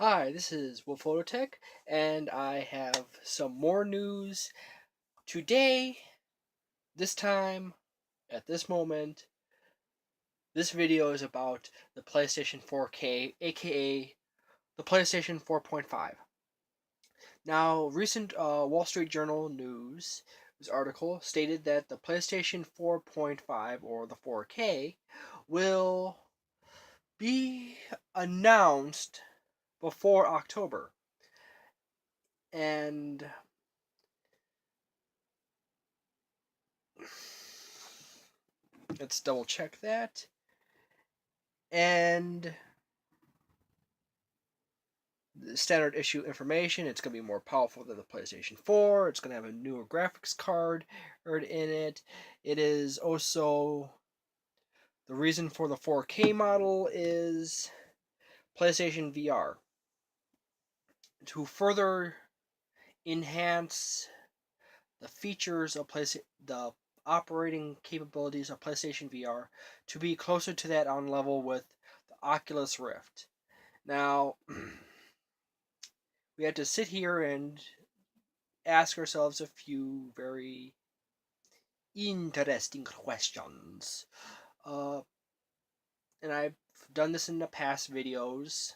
Hi, this is Will Phototech, and I have some more news today. This time, at this moment, this video is about the PlayStation 4K, aka the PlayStation 4.5. Now, recent Wall Street Journal news article stated that the PlayStation 4.5 or the 4K will be announced before October. And let's double check that. And the standard issue information, it's going to be more powerful than the PlayStation 4. It's going to have a newer graphics card in it. It is also the reason for the 4K model is PlayStation VR. To further enhance the features of the operating capabilities of PlayStation VR to be closer to that on level with the Oculus Rift. Now, we had to sit here and ask ourselves a few very interesting questions. And I've done this in the past videos.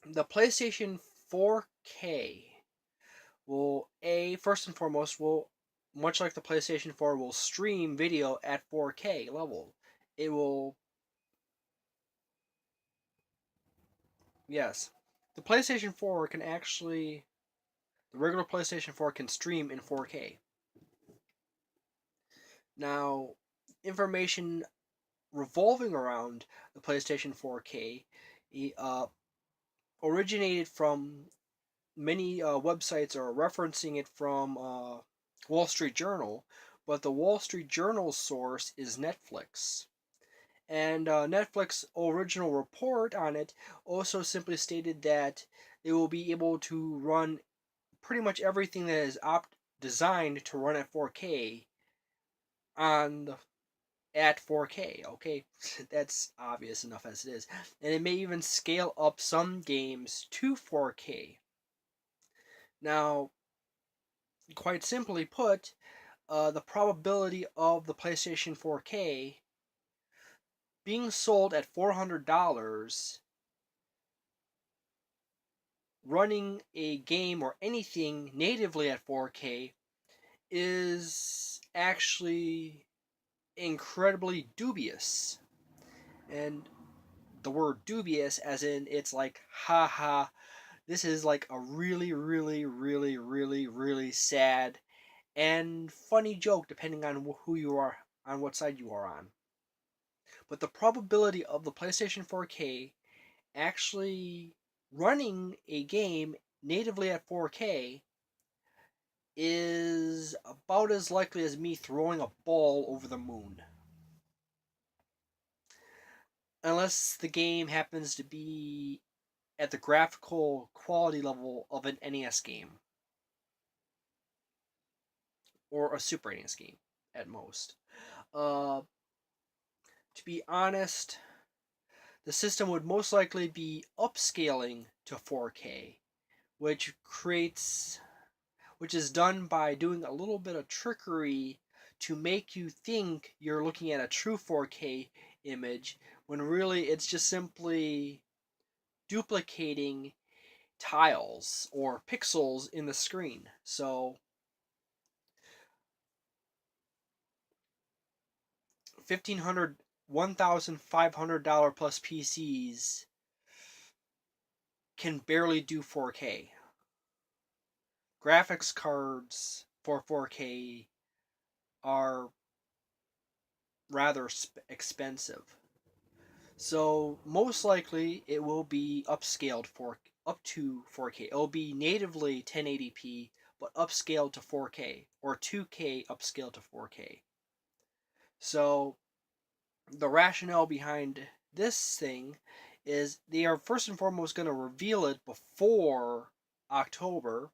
The PlayStation 4K will, first and foremost, much like the PlayStation 4, will stream video at 4K level. It will, yes, the PlayStation 4 can actually, the regular PlayStation 4 can stream in 4K. Now, information revolving around the PlayStation 4K originated from many websites are referencing it from Wall Street Journal, but the Wall Street Journal source is Netflix. And Netflix original report on it also simply stated that it will be able to run pretty much everything that is designed to run at 4K on at 4K. Okay, that's obvious enough as it is, and it may even scale up some games to 4K. Now, quite simply put, the probability of the PlayStation 4K being sold at $400, running a game or anything natively at 4K, is actually incredibly dubious. And the word dubious as in it's like, haha, this is like a really, really, really, really, really sad and funny joke depending on who you are, on what side you are on. But the probability of the PlayStation 4K actually running a game natively at 4K is about as likely as me throwing a ball over the moon. Unless the game happens to be at the graphical quality level of an NES game or a Super NES game at most. To be honest, the system would most likely be upscaling to 4K, which is done by doing a little bit of trickery to make you think you're looking at a true 4K image when really it's just simply duplicating tiles or pixels in the screen. So $1,500, $1,500 plus PCs can barely do 4K. Graphics cards for 4K are rather expensive. So most likely it will be upscaled for up to 4K. It will be natively 1080p but upscaled to 4K or 2K upscaled to 4K. So the rationale behind this thing is they are first and foremost going to reveal it before October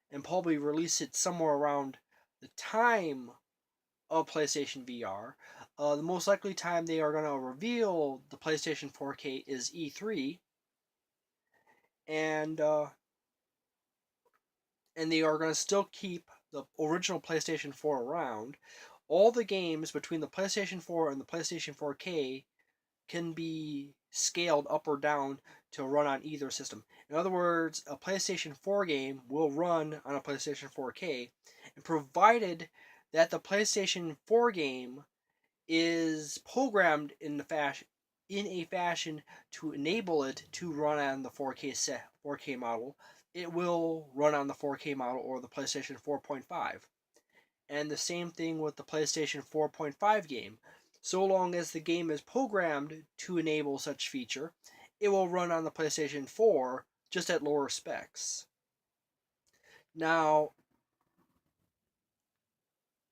and probably release it somewhere around the time of PlayStation VR. The most likely time they are going to reveal the PlayStation 4K is E3, and they are going to still keep the original PlayStation 4 around. All the games between the PlayStation 4 and the PlayStation 4K can be scaled up or down to run on either system. In other words, a PlayStation 4 game will run on a PlayStation 4K, and provided that the PlayStation 4 game is programmed in a fashion to enable it to run on the 4K model, it will run on the 4K model or the PlayStation 4.5. And the same thing with the PlayStation 4.5 game. So long as the game is programmed to enable such feature, it will run on the PlayStation 4 just at lower specs. Now,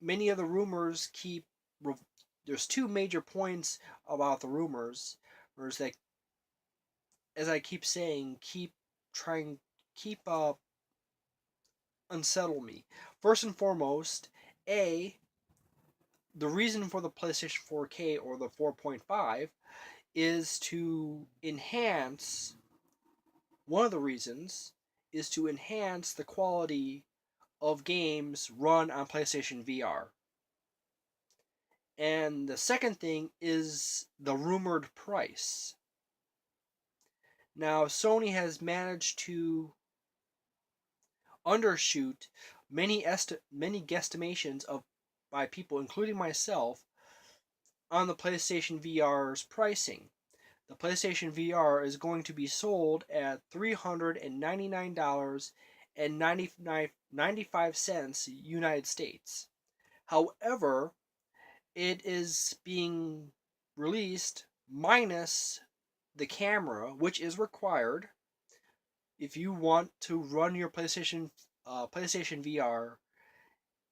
many of the rumors there's two major points about the rumors that, as I keep saying, keep unsettle me. First and foremost, the reason for the PlayStation 4K or the 4.5 is to enhance one of the reasons is to enhance the quality of games run on PlayStation VR. And the second thing is the rumored price. Now, Sony has managed to undershoot many guesstimations of by people, including myself, on the PlayStation VR's pricing. The PlayStation VR is going to be sold at $399.95 United States. However, it is being released minus the camera, which is required if you want to run your PlayStation VR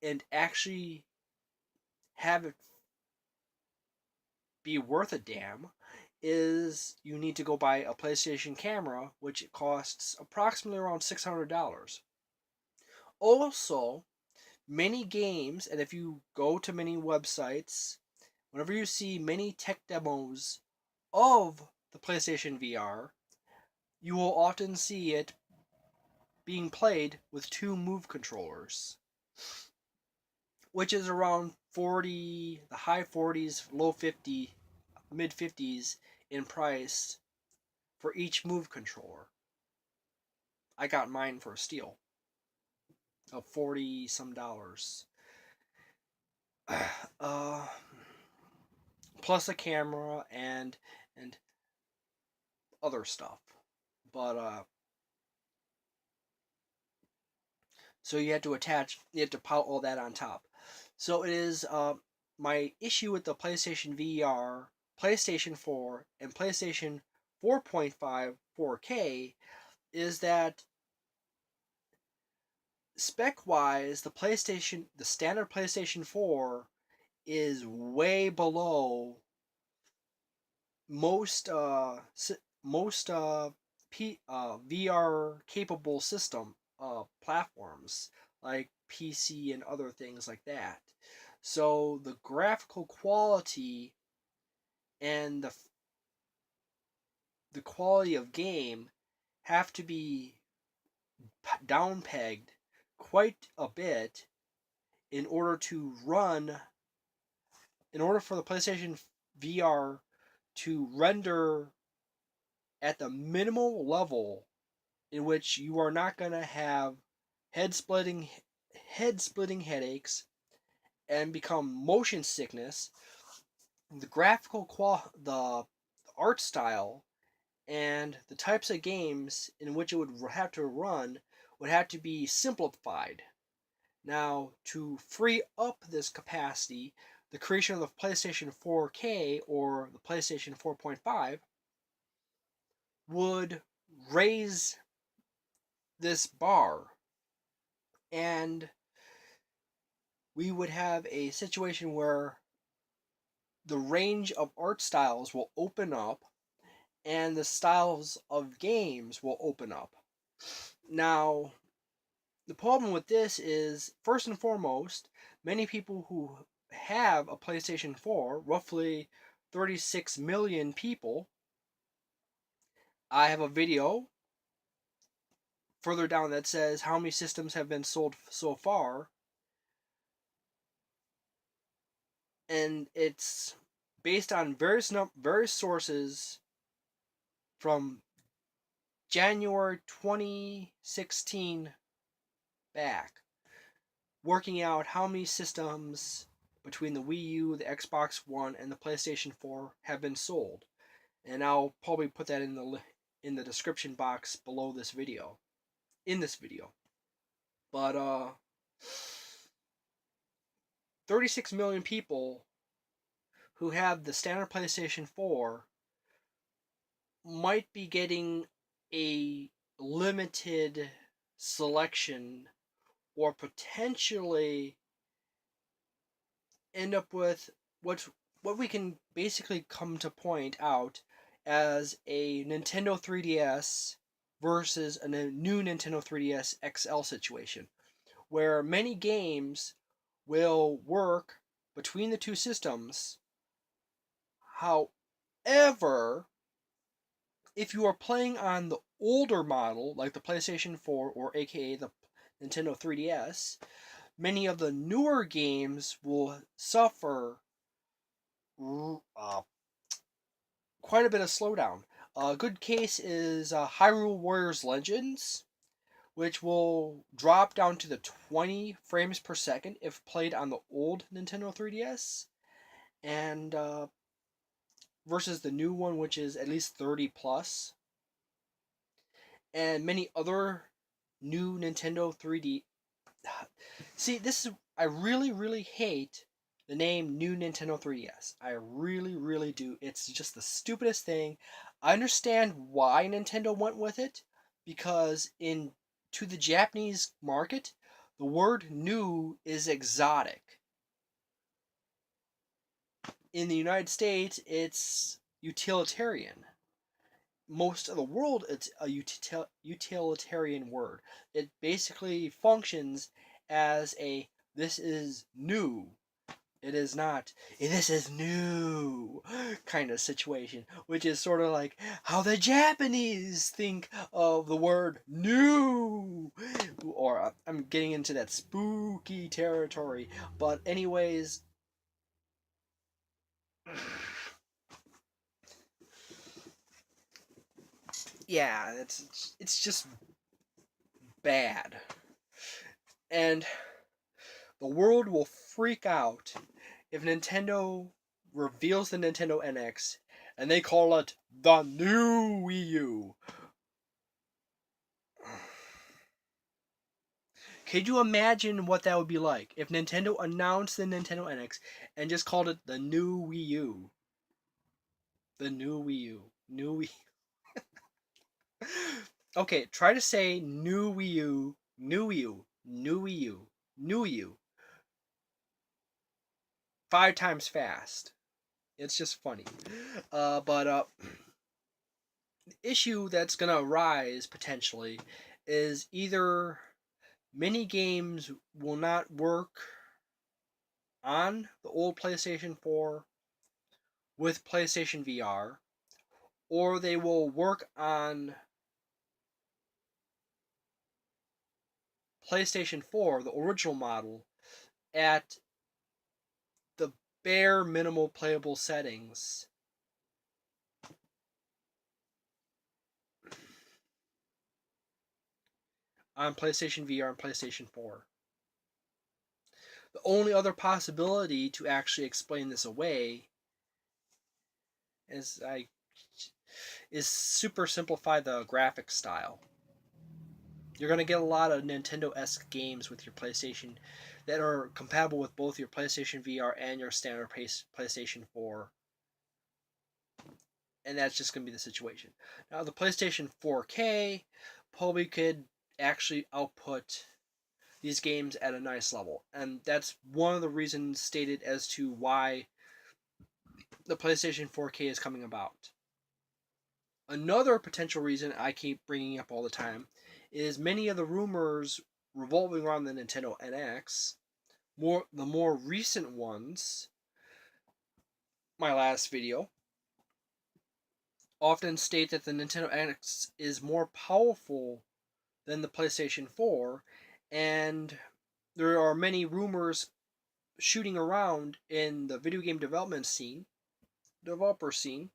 and actually have it be worth a damn. Is you need to go buy a PlayStation camera, which costs approximately around $600. Also, many games, and if you go to many websites, whenever you see many tech demos of the PlayStation VR, you will often see it being played with two Move controllers, which is around 40, the high 40s, low 50, mid 50s in price for each Move controller. I got mine for a steal of 40 some dollars. Uh, Plus a camera and other stuff. But so you had to pout all that on top. So it is my issue with the PlayStation VR, PlayStation 4, and PlayStation 4.5 4K is that spec wise, the standard PlayStation 4 is way below most VR capable system platforms like PC and other things like that. So the graphical quality and the quality of game have to be down pegged quite a bit in order to run in order for the PlayStation VR to render at the minimal level in which you are not going to have head splitting headaches and become motion sickness. The art style and the types of games in which it would have to run would have to be simplified. Now, to free up this capacity, the creation of the PlayStation 4K or the PlayStation 4.5 would raise this bar, and we would have a situation where the range of art styles will open up and the styles of games will open up. Now, the problem with this is, first and foremost, many people who have a PlayStation 4, roughly 36 million people. I have a video further down that says how many systems have been sold so far, and it's based on various sources from January 2016 back, working out how many systems between the Wii U, the Xbox One, and the PlayStation 4 have been sold. And I'll probably put that in the description box below this video, in this video. But 36 million people who have the standard PlayStation 4 might be getting a limited selection, or potentially end up with what we can basically come to point out as a Nintendo 3DS versus a new Nintendo 3DS XL situation, where many games will work between the two systems. However, if you are playing on the older model, like the PlayStation 4 or aka the Nintendo 3DS, many of the newer games will suffer quite a bit of slowdown. A good case is Hyrule Warriors Legends, which will drop down to the 20 frames per second if played on the old Nintendo 3DS, and versus the new one, which is at least 30 plus. And many other new Nintendo 3D. See, this is I really hate the name New Nintendo 3DS. I really do. It's just the stupidest thing. I understand why Nintendo went with it, because to the Japanese market, the word new is exotic. In the United States, it's utilitarian. Most of the world, it's a utilitarian word. It basically functions as a this is new. It is not this is new kind of situation, which is sort of like how the Japanese think of the word new. Or I'm getting into that spooky territory. But anyways, yeah, it's just bad. And the world will freak out if Nintendo reveals the Nintendo NX and they call it the new Wii U. Could you imagine what that would be like if Nintendo announced the Nintendo NX and just called it the new Wii U? The new Wii U. New Wii. Okay, try to say new Wii U, new Wii U, new Wii U, new Wii U 5 times fast. It's just funny. But the issue that's gonna arise potentially is either many games will not work on the old PlayStation 4 with PlayStation VR, or they will work on PlayStation 4, the original model, at the bare minimal playable settings. On PlayStation VR and PlayStation 4. The only other possibility to actually explain this away is super simplify the graphic style. You're going to get a lot of Nintendo-esque games with your PlayStation that are compatible with both your PlayStation VR and your standard PlayStation 4. And that's just going to be the situation. Now, the PlayStation 4K probably could actually output these games at a nice level. And that's one of the reasons stated as to why the PlayStation 4K is coming about. Another potential reason I keep bringing up all the time is many of the rumors revolving around the Nintendo NX the more recent ones, my last video, often state that the Nintendo NX is more powerful than the PlayStation 4, and there are many rumors shooting around in the video game developer scene,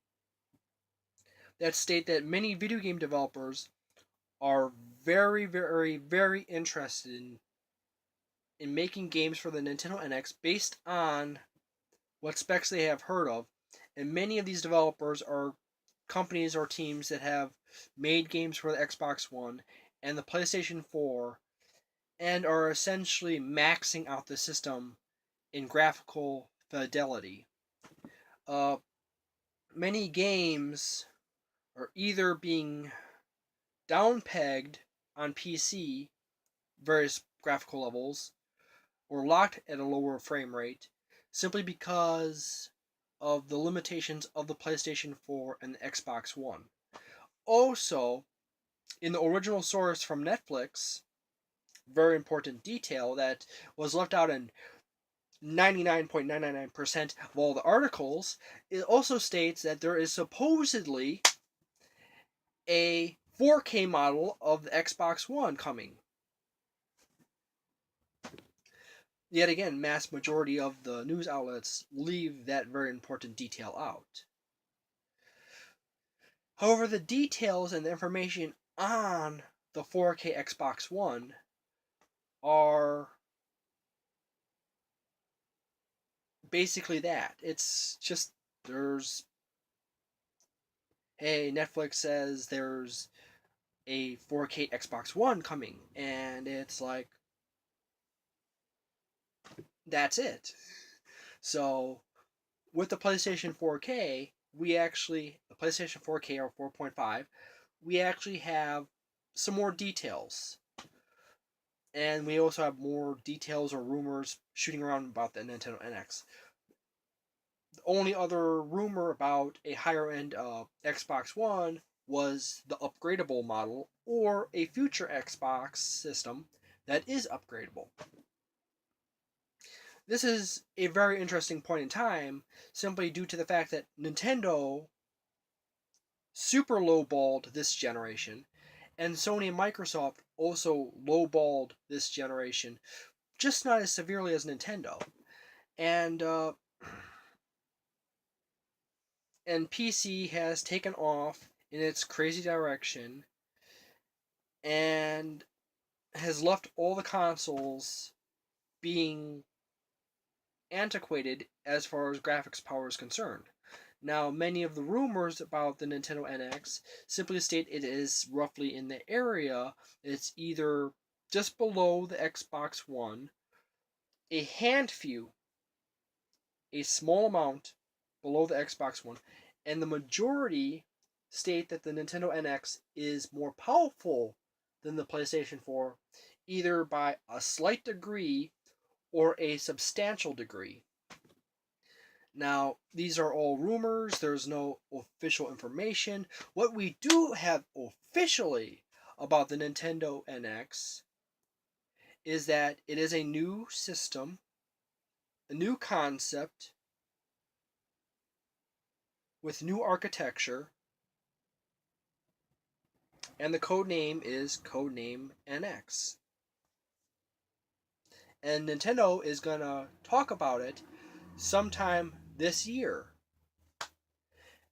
that state that many video game developers are very, very, very interested in making games for the Nintendo NX based on what specs they have heard of. And many of these developers are companies or teams that have made games for the Xbox One and the PlayStation 4 and are essentially maxing out the system in graphical fidelity. Uh, Many games are either being downpegged on PC, various graphical levels, or locked at a lower frame rate simply because of the limitations of the PlayStation 4 and the Xbox One. Also, in the original source from Netflix, very important detail that was left out in 99.999% of all the articles, it also states that there is supposedly a 4K model of the Xbox One coming. Yet again, mass majority of the news outlets leave that very important detail out. However, the details and the information on the 4K Xbox One are basically that. It's just Netflix says there's a 4K Xbox One coming, and it's like, that's it. So, with the PlayStation 4K, the PlayStation 4K or 4.5, we actually have some more details. And we also have more details or rumors shooting around about the Nintendo NX. The only other rumor about a higher end Xbox One was the upgradable model or a future Xbox system that is upgradable. This is a very interesting point in time simply due to the fact that Nintendo super lowballed this generation, and Sony and Microsoft also lowballed this generation, just not as severely as Nintendo. And and PC has taken off in its crazy direction and has left all the consoles being antiquated as far as graphics power is concerned. Now, many of the rumors about the Nintendo NX simply state it is roughly in the area. It's either just below the Xbox One, a small amount below the Xbox One, and the majority state that the Nintendo NX is more powerful than the PlayStation 4, either by a slight degree or a substantial degree. Now, these are all rumors. There's no official information. What we do have officially about the Nintendo NX is that it is a new system, a new concept, with new architecture, and the code name is Codename NX. And Nintendo is going to talk about it sometime this year.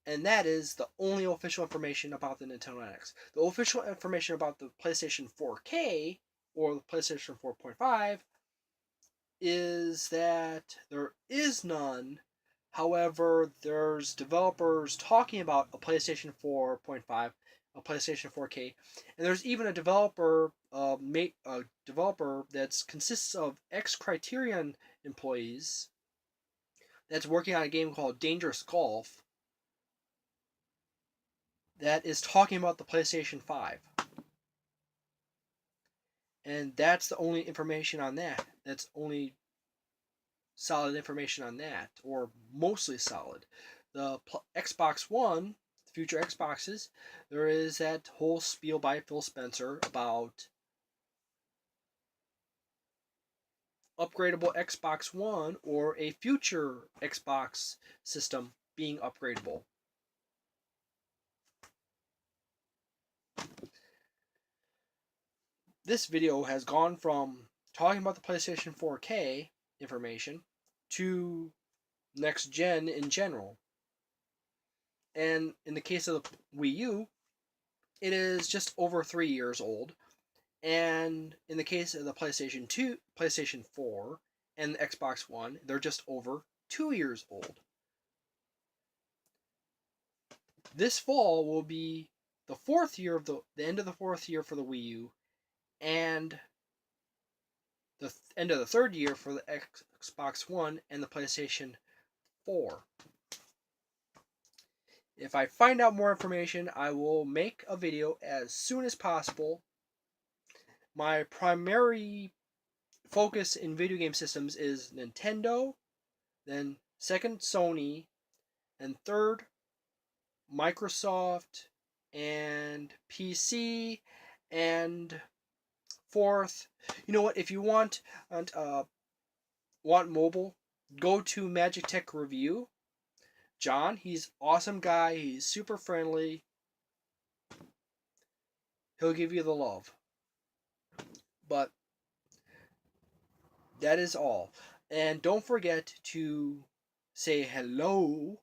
And that is the only official information about the Nintendo NX. The official information about the PlayStation 4K or the PlayStation 4.5 is that there is none. However, there's developers talking about a PlayStation 4.5, a PlayStation 4K, and there's even a developer that consists of ex-Criterion employees that's working on a game called Dangerous Golf that is talking about the PlayStation 5. And that's the only information on that. That's only solid information on that, or mostly solid. The Xbox One, future Xboxes, there is that whole spiel by Phil Spencer about upgradable Xbox One or a future Xbox system being upgradable. This video has gone from talking about the PlayStation 4K information to next gen in general. And in the case of the Wii U, it is just over 3 years old. And in the case of the PlayStation 2, PlayStation 4, and the Xbox One, they're just over 2 years old. This fall will be the fourth year of the end of the fourth year for the Wii U, and the end of the third year for the Xbox One and the PlayStation 4. If I find out more information, I will make a video as soon as possible. My primary focus in video game systems is Nintendo, then second Sony, and third Microsoft and PC, and fourth, you know what? If you want mobile, go to Magic Tech Review. John, he's awesome guy. He's super friendly. He'll give you the love. But that is all. And don't forget to say hello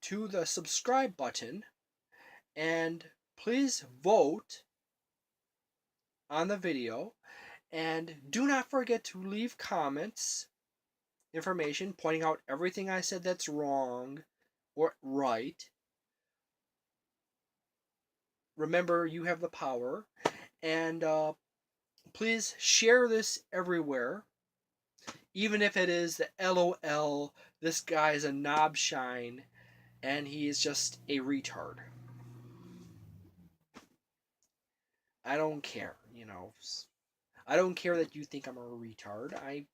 to the subscribe button, and please vote on the video, and do not forget to leave comments, information pointing out everything I said that's wrong or right. Remember, you have the power, and please share this everywhere, even if it is the LOL, this guy is a knob shine and he is just a retard. I don't care, I don't care that you think I'm a retard. I'm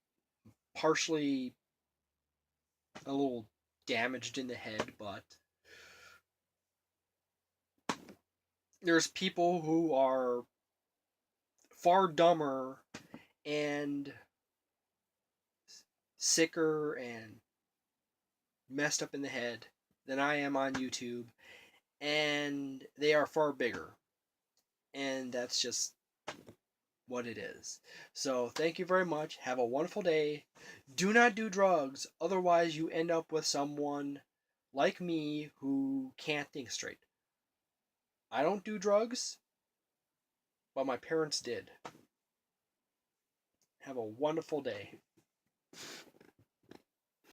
partially a little damaged in the head, but there's people who are far dumber and sicker and messed up in the head than I am on YouTube, and they are far bigger. And that's just what it is. So thank you very much. Have a wonderful day. Do not do drugs, otherwise you end up with someone like me who can't think straight. I don't do drugs, but my parents did. Have a wonderful day.